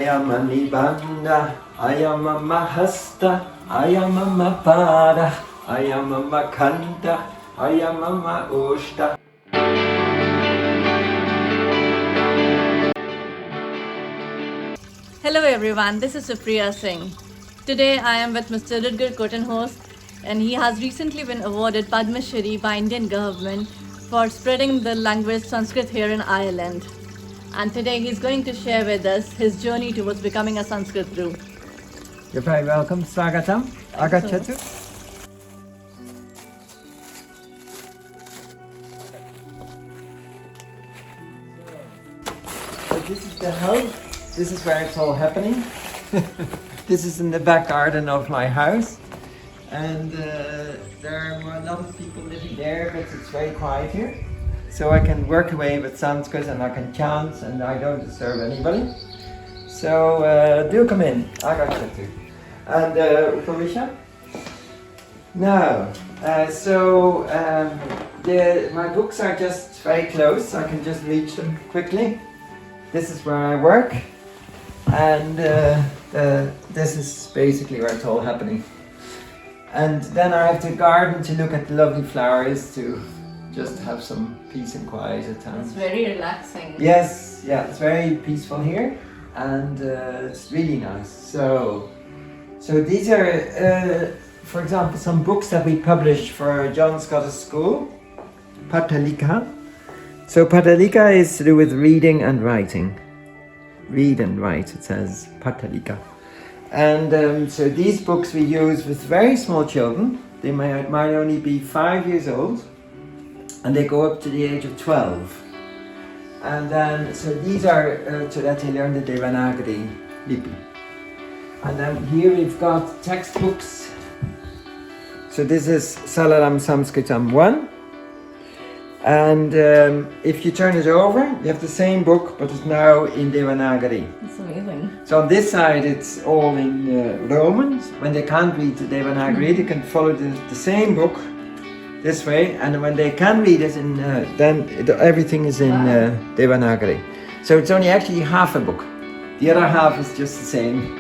Ayam Ayamamahasta, Ayamamapada, Ayamamakanta, Ayamamaushta. Hello everyone, this is Supriya Singh. Today I am with Mr. 𝐏𝐚𝐿 and he has recently been awarded Padma Shri by Indian government for spreading the language Sanskrit here in Ireland. And today he's going to share with us his journey towards becoming a Sanskrit guru. You're very welcome. Swagatam. Agachatu. So this is the house. This is where it's all happening. This is in the back garden of my house. And there are a lot of people living there, but it's very quiet here. So I can work away with Sanskrit and I can chant and I don't disturb anybody. So do come in. Agachatu. And Upavisha. Now, my books are just very close. I can just reach them quickly. This is where I work. And this is basically where it's all happening. And then I have the garden to look at the lovely flowers to just have some peace and quiet at times. It's very relaxing. Yes, yeah, it's very peaceful here, and it's really nice. So these are, for example, some books that we published for John Scottish School, Patalika. So Patalika is to do with reading and writing. Read and write, it says Patalika. And so these books we use with very small children. They might only be 5 years old. And they go up to the age of 12. And then, so these are so that they learn the Devanagari Lipi. And then here we've got textbooks. So this is Salaram Sanskritam 1. And if you turn it over, you have the same book, but it's now in Devanagari. It's amazing. So on this side, it's all in Romans. When they can't read the Devanagari, they can follow the same book this way, and when they can read it, everything is in Devanagari. So it's only actually half a book. The other half is just the same.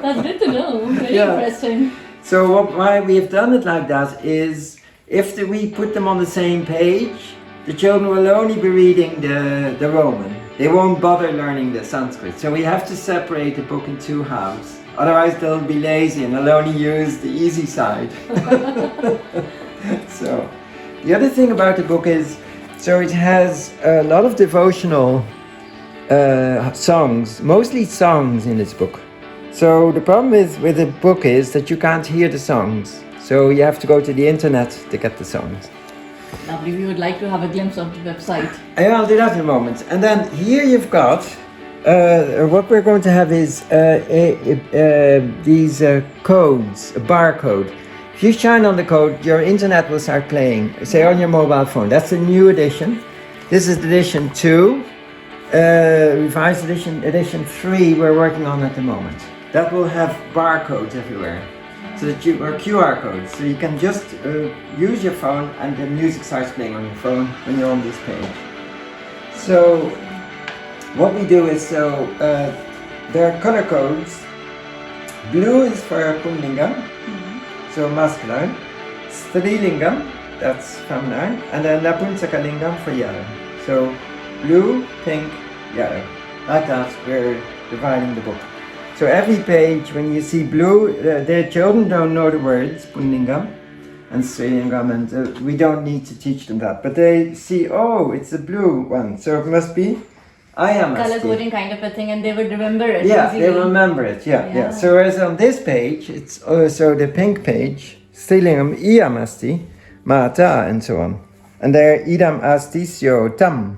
That's good to know. Very interesting. So why we have done it like that is, if we put them on the same page, the children will only be reading the Roman. They won't bother learning the Sanskrit. So we have to separate the book in two halves. Otherwise they'll be lazy and they'll only use the easy side. So, the other thing about the book is, so it has a lot of devotional songs, mostly songs in this book. So the problem with the book is that you can't hear the songs. So you have to go to the internet to get the songs. Lovely, we would like to have a glimpse of the website. Yeah, I'll do that in a moment. And then here you've got what we're going to have is these codes, a barcode. If you shine on the code, your internet will start playing, say on your mobile phone. That's a new edition. This is edition 2. Revised edition 3 we're working on at the moment. That will have barcodes everywhere. So that or QR codes. So you can just use your phone and the music starts playing on your phone when you're on this page. So what we do is, there are color codes. Blue is for Pumlingam, so masculine. Strilingam, that's feminine. And then Napunsakalingam for yellow. So blue, pink, yellow. Like that, we're dividing the book. So every page, when you see blue, the children don't know the words, Pumlingam and Strilingam, and we don't need to teach them that. But they see, oh, it's a blue one, so it must be color coding kind of a thing, and they would remember it. Yeah, easily. they remember it. Yeah. So whereas on this page, it's also the pink page, Strilingam iam asti, mata, and so on. And there idam astisyo tam,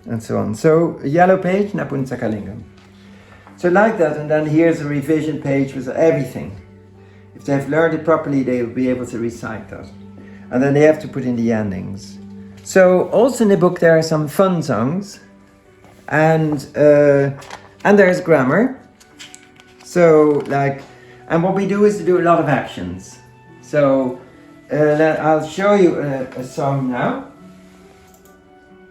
and so on. So yellow page, Napunsakalingam. So like that, and then here's a revision page with everything. If they've learned it properly, they will be able to recite that. And then they have to put in the endings. So also in the book there are some fun songs. And there's grammar. So and what we do is to do a lot of actions. So I'll show you a song now.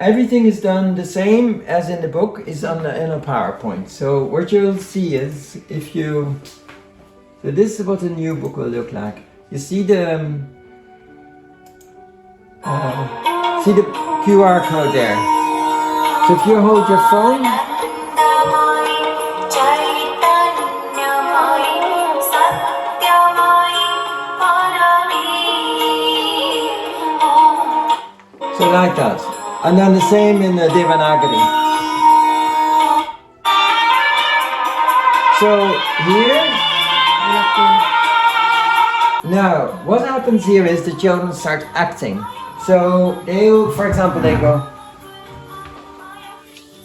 everything is done the same as in the book is in a PowerPoint. So what you'll see is if you, so this is what a new book will look like. You see the QR code there. So if you hold your phone, so like that. And then the same in the Devanagari. So here, now what happens here is the children start acting. So they'll, for example, they go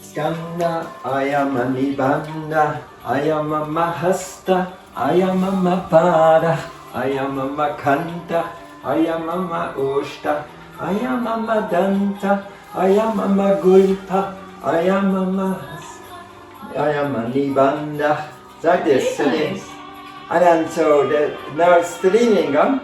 Skanda, ayama nibanda, ayama mahasta, ayama mapada, ayama makanta, ayama maushta, ayama madanta, ayama magulpa, ayama nibanda. It's like this. And then so now it's the lingam.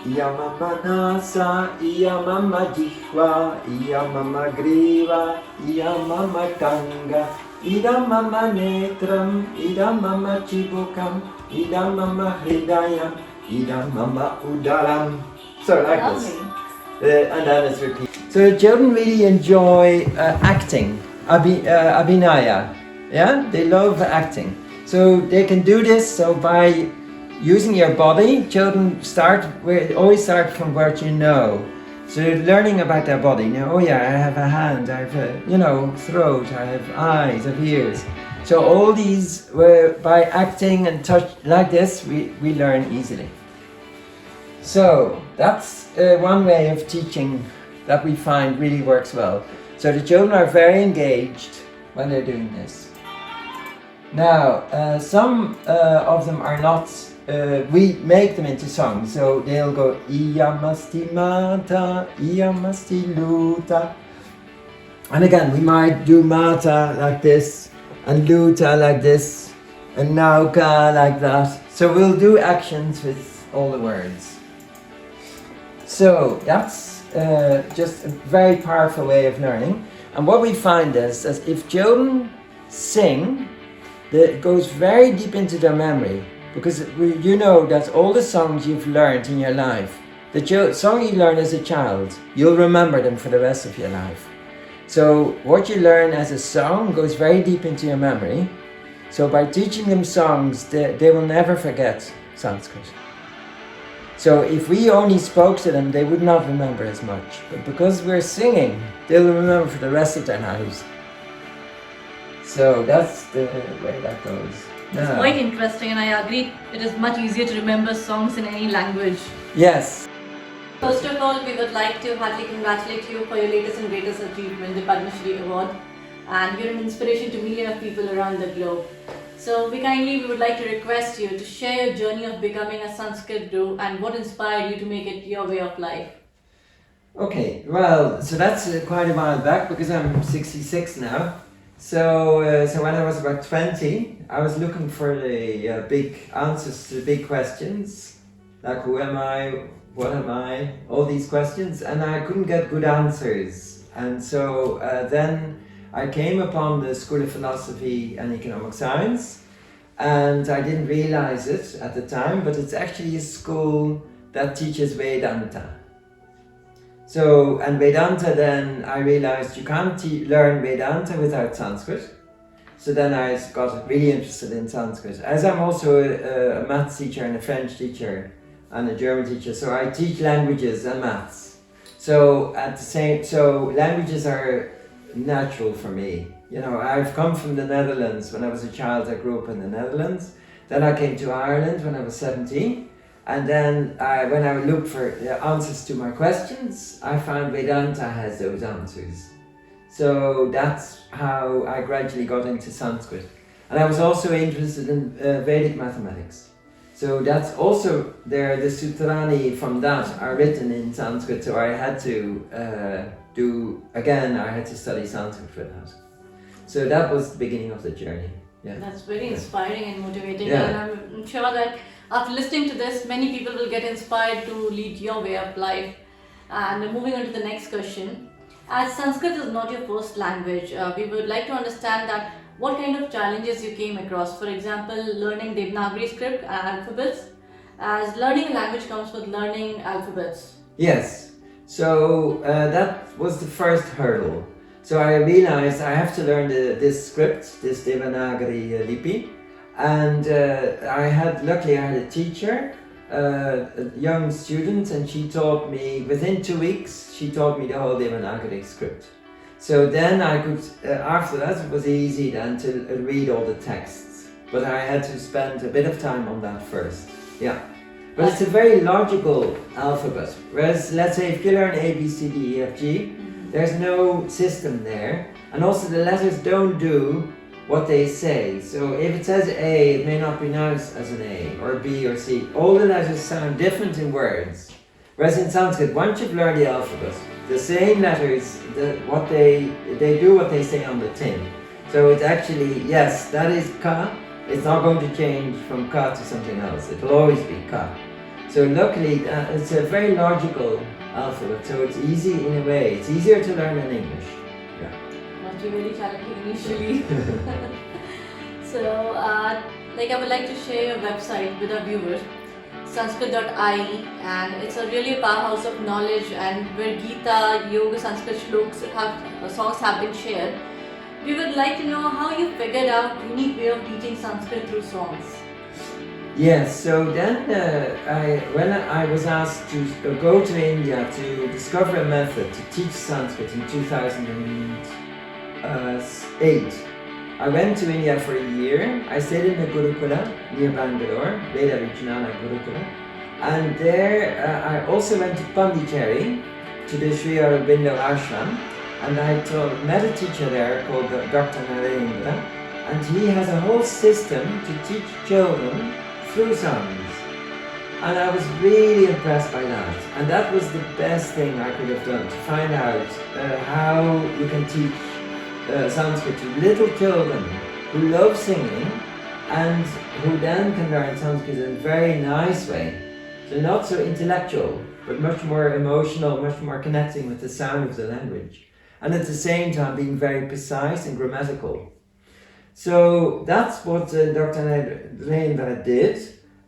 Iyamama nasa, iyamama jihva, iyamama griva, iyamama tanga, idamama netram, idamama chibukam, idamama hridayam, idamama udaram. So like this. And then it's repeated. So children really enjoy acting, abhinaya. Yeah, they love acting. So they can do this. So by using your body, children always start from what you know. So they're learning about their body. Now, oh yeah, I have a hand, I have a throat, I have eyes, I have ears. So all these, by acting and touch like this, we learn easily. So that's one way of teaching that we find really works well. So the children are very engaged when they're doing this. Now, some of them are not. We make them into songs, so they'll go Iyamasti Mata, Iyamasti Luta. And again, we might do Mata like this, and Luta like this, and Nauka like that. So we'll do actions with all the words. So that's just a very powerful way of learning. And what we find is that if children sing, it goes very deep into their memory. Because you know that all the songs you've learned in your life, the song you learn as a child, you'll remember them for the rest of your life. So what you learn as a song goes very deep into your memory. So by teaching them songs, they will never forget Sanskrit. So if we only spoke to them, they would not remember as much. But because we're singing, they'll remember for the rest of their lives. So that's the way that goes. It's quite interesting, and I agree it is much easier to remember songs in any language. Yes. First of all, we would like to heartily congratulate you for your latest and greatest achievement, the Padma Shri Award, and you're an inspiration to millions of people around the globe. So we would like to request you to share your journey of becoming a Sanskrit guru and what inspired you to make it your way of life. Okay, well, so that's quite a while back because I'm 66 now. So when I was about 20, I was looking for the big answers to the big questions, like who am I, what am I, all these questions, and I couldn't get good answers. And so then I came upon the School of Philosophy and Economic Science, and I didn't realize it at the time, but it's actually a school that teaches Vedanta. So, and Vedanta, then I realized you can't learn Vedanta without Sanskrit. So then I got really interested in Sanskrit. As I'm also a maths teacher and a French teacher and a German teacher, so I teach languages and maths. So languages are natural for me. You know, I've come from the Netherlands. When I was a child, I grew up in the Netherlands. Then I came to Ireland when I was 17. And then when I looked for the answers to my questions, I found Vedanta has those answers. So that's how I gradually got into Sanskrit. And I was also interested in Vedic mathematics. So that's also there, the Sutrani from that are written in Sanskrit, so I had to I had to study Sanskrit for that. So that was the beginning of the journey. Yeah. That's very inspiring and motivating, and I'm sure that after listening to this, many people will get inspired to lead your way of life. And moving on to the next question. As Sanskrit is not your first language, we would like to understand that what kind of challenges you came across. For example, learning Devanagari script and alphabets, as learning a language comes with learning alphabets. Yes, so that was the first hurdle. So I realized I have to learn this script, this Devanagari Lipi, and luckily I had a teacher, a young student, and she taught me, within 2 weeks, she taught me the whole Devanagari script. So then I could, after that it was easy then to read all the texts, but I had to spend a bit of time on that first, yeah. But it's a very logical alphabet, whereas let's say if you learn A, B, C, D, E, F, G, there's no system there, and also the letters don't do what they say. So if it says A, it may not be pronounced as an A, or B or C. All the letters sound different in words. Whereas in Sanskrit, once you've learned the alphabet, the same letters, they do what they say on the tin. So it's actually, yes, that is Ka. It's not going to change from Ka to something else. It will always be Ka. So luckily, it's a very logical alphabet, so it's easy in a way. It's easier to learn than English. Yeah. Must be very challenging initially. So, I would like to share your website with our viewers, Sanskrit.ie, and it's a really powerhouse of knowledge, and where Gita, Yoga, Sanskrit songs have been shared. We would like to know how you figured out unique way of teaching Sanskrit through songs. Yes, so then when I was asked to go to India to discover a method to teach Sanskrit in 2008, I went to India for a year. I stayed in the Gurukula near Bangalore, Veda Vijnana Gurukula, and there I also went to Pondicherry to the Sri Aurobindo Ashram, and I met a teacher there called Dr. Narendra, and he has a whole system to teach children through songs, and I was really impressed by that, and that was the best thing I could have done, to find out how you can teach Sanskrit to little children who love singing and who then can learn Sanskrit in a very nice way. So not so intellectual, but much more emotional, much more connecting with the sound of the language, and at the same time being very precise and grammatical. So that's what Dr. Narendra did,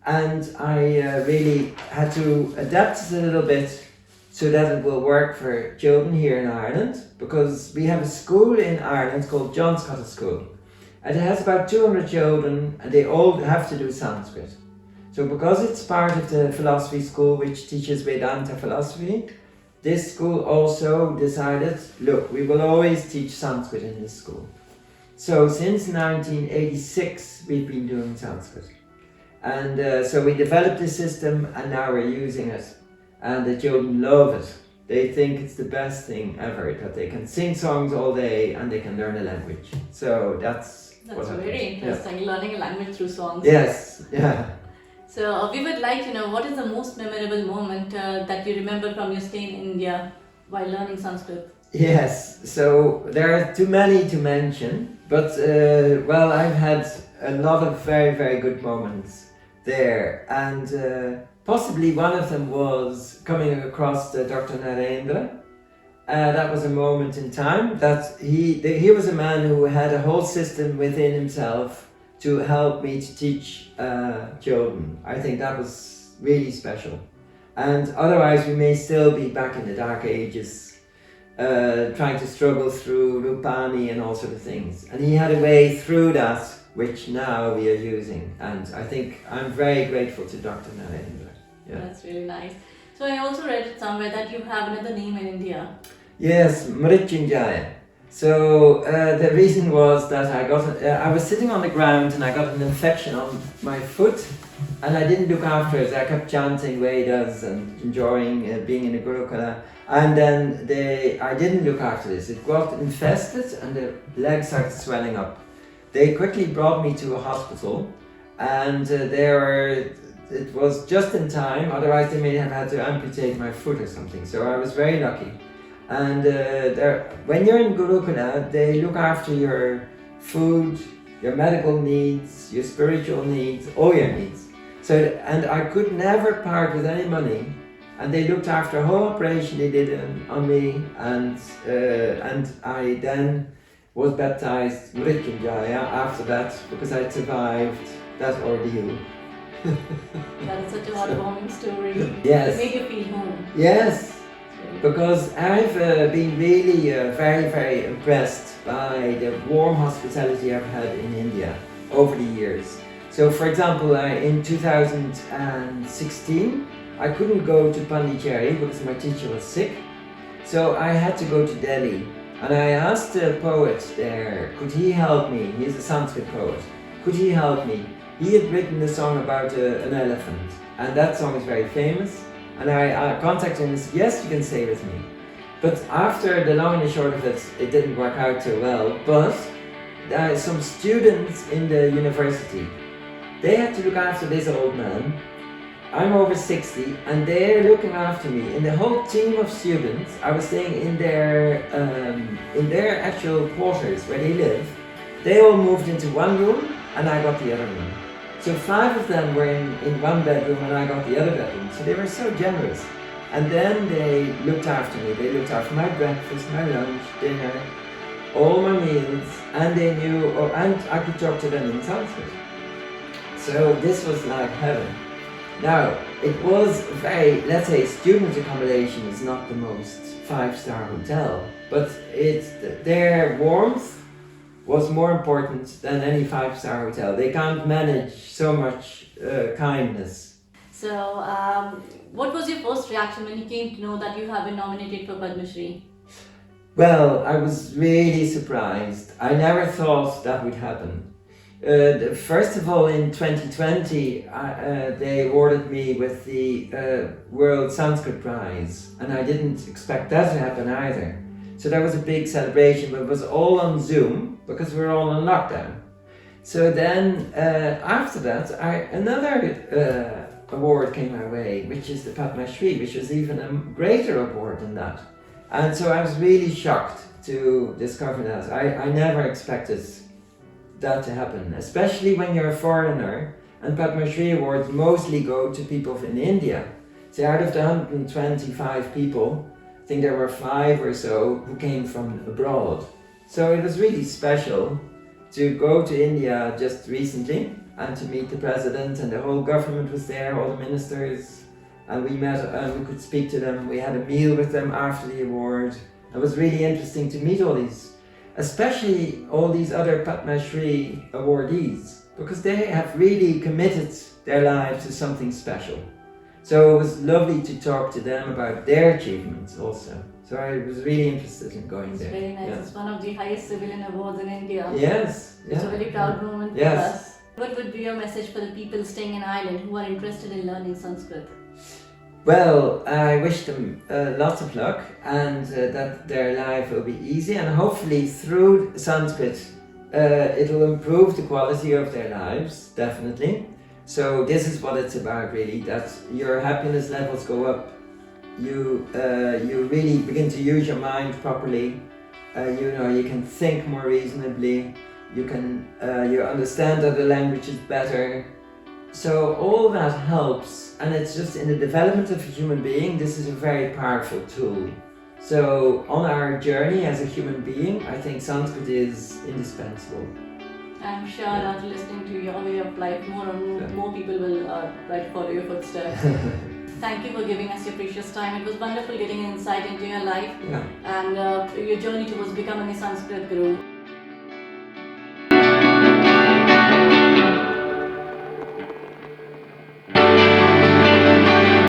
and I really had to adapt it a little bit so that it will work for children here in Ireland, because we have a school in Ireland called John's Cottage School, and it has about 200 children, and they all have to do Sanskrit. So because it's part of the philosophy school which teaches Vedanta philosophy, this school also decided, look, we will always teach Sanskrit in this school. So since 1986 we've been doing Sanskrit, and so we developed this system, and now we're using it, and the children love it. They think it's the best thing ever, that they can sing songs all day and they can learn a language. So that's very interesting, yeah. Learning a language through songs. Yes, yeah. So we would like to know, what is the most memorable moment that you remember from your stay in India while learning Sanskrit? Yes, so there are too many to mention, but well, I've had a lot of very, very good moments there, and possibly one of them was coming across Dr. Narendra. That was a moment in time that he was a man who had a whole system within himself to help me to teach children. I think that was really special. And otherwise we may still be back in the dark ages, trying to struggle through Rupani and all sort of things. And he had a way through that which now we are using. And I think I'm very grateful to Dr. Narendra. Yeah. That's really nice. So I also read it somewhere that you have another name in India. Yes, Mrityunjaya. So the reason was that I was sitting on the ground and I got an infection on my foot, and I didn't look after it. I kept chanting Vedas and enjoying being in a Gurukula, and then I didn't look after this. It got infested and the leg started swelling up. They quickly brought me to a hospital, and it was just in time, otherwise they may have had to amputate my foot or something. So I was very lucky. And when you're in Gurukula, they look after your food, your medical needs, your spiritual needs, all your needs. So, and I could never part with any money And they looked after a whole operation they did on me, and I then was baptized 𝐏𝐚𝐿 𝐒𝐴 after that because I survived that ordeal. That is such a heartwarming story. Yes. It made you feel home. Yes, because I've been really very, very impressed by the warm hospitality I've had in India over the years. So for example, in 2016, I couldn't go to Pondicherry because my teacher was sick. So I had to go to Delhi. And I asked the poet there, could he help me? He's a Sanskrit poet. Could he help me? He had written a song about an elephant. And that song is very famous. And I contacted him and said, yes, you can stay with me. But after the long and the short of it, it didn't work out so well. But some students in the university, they had to look after this old man. I'm over 60 and they're looking after me. In the whole team of students, I was staying in their actual quarters where they live. They all moved into one room and I got the other room. So 5 of them were in one bedroom and I got the other bedroom. So they were so generous. And then they looked after me. They looked after my breakfast, my lunch, dinner, all my meals, and they knew, and I could talk to them in Sanskrit. So this was like heaven. Now, it was very, let's say, student accommodation is not the most 5-star hotel, but their warmth was more important than any 5-star hotel. They can't manage so much kindness. So, what was your first reaction when you came to know that you have been nominated for Padma Shri? Well, I was really surprised. I never thought that would happen. First of all, in 2020, they awarded me with the World Sanskrit Prize, and I didn't expect that to happen either. So that was a big celebration, but it was all on Zoom because we were all on lockdown. So then, after that, another award came my way, which is the Padma Shri, which was even a greater award than that. And so I was really shocked to discover that. I never expected that to happen, especially when you're a foreigner, and Padma Shri awards mostly go to people in India. So out of the 125 people, I think there were 5 or so who came from abroad. So it was really special to go to India just recently and to meet the president, and the whole government was there, all the ministers, and we met and we could speak to them. We had a meal with them after the award. It was really interesting to meet all these, especially all these other Padma Shri awardees, because they have really committed their lives to something special. So it was lovely to talk to them about their achievements also. So I was really interested in going there. It's very nice. Yeah. It's one of the highest civilian awards in India. Yes. It's a very proud moment for Yes. us. What would be your message for the people staying in Ireland who are interested in learning Sanskrit? Well, I wish them lots of luck, and that their life will be easy, and hopefully through Sanskrit it will improve the quality of their lives, definitely. So this is what it's about really, that your happiness levels go up, you really begin to use your mind properly, you can think more reasonably, you understand other languages better. So all that helps, and it's just in the development of a human being, this is a very powerful tool. So on our journey as a human being, I think Sanskrit is indispensable. I'm sure after listening to your way of life, more people will try to follow your footsteps. Thank you for giving us your precious time. It was wonderful getting an insight into your life and your journey towards becoming a Sanskrit guru.